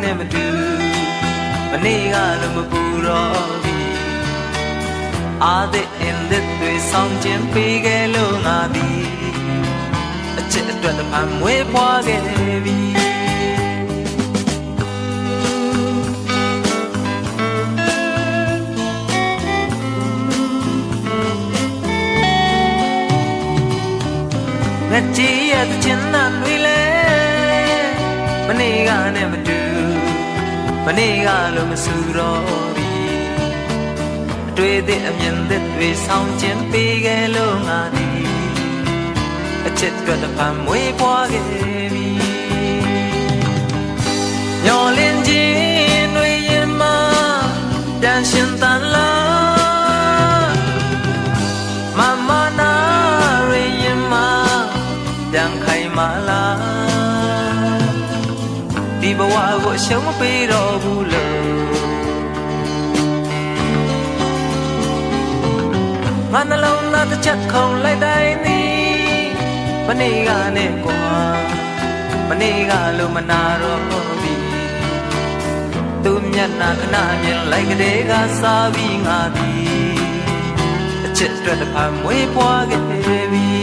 နဲ့မတူမနေ့ကလိုမပူတော့ဘူးအားတဲ့အင်းတဲ့တွေဆောင်ခြင်းပေးခဲ့လို့ငါသည်အချစ်အတွက်တစ်ဖန်မွေးဖွားခဲ့ပြီငါကြည့်ရတဲ့ချင်တဲ့တွေလဲမနေ့ကနဲ့မတူမနေ့ကလိုမဆူတော့ဘူးအတွေ့အတဲ့အမြင်တွေဆောင်ခြင်းပေးခဲ့လို့ငါသည်အချစ်အတွက်တစ်ဖန်မွေးဖွားခဲ့ပြီမျောလင်းခြင်းတွေရင်မှတန်ရှင်တန်လာမမနာတွေရင်မှပြန်ခိုင်မာလာဒီဘဝကိုအရှုံးမပေးတော့ဘူးလို့ငါနှလုံးသားတစ်ချက်ခုန်လိုက်တိုင်းသည်မနေ့ကနဲ့ကွာမနေ့ကလို့မနာတော့ဘူးသူမျက်နှာခဏမြင်လိုက်ကလေးကစားပြီးငါသည်အချစ်အတွက်တစ်ဖန်မွေးဖွားခဲ့ပြီ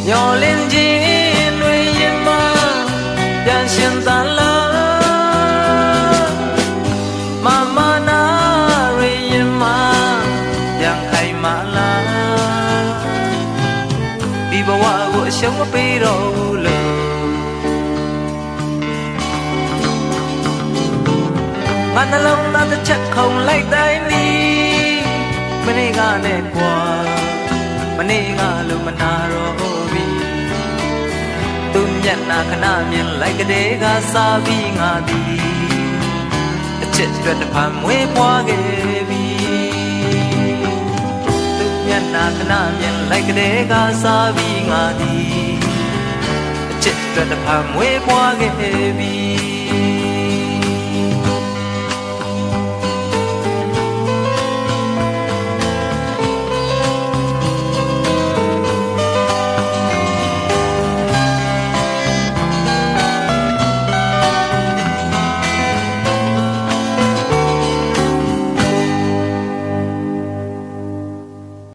မျောလင်းခြင်းတွေရင်မှပြန်ရှင်တန်လာမမနာတွေရင်မှပြန်ခိုင်မာလာဒီဘဝကိုအရှုံးမပေးတော့ဘူးလို့ငါနှလုံးသားတစ်ချက်ခုန်လိုက်တိုင်းသည်မနေ့ကနဲ့ကွာမနေ့ကလို့မနာတော့သူမျက်နှာခဏမြင်လိုက်ကလေးကစားပြီးငါသည်အချစ်အတွက်တစ်ဖန်မွေးဖွားခဲ့ပြီသူမျက်နှာခဏမြင်လိုက်ကလေးကစားပြီးငါသည်အချစ်အတွက်တစ်ဖန်မွေးဖွားခဲ့ပြီ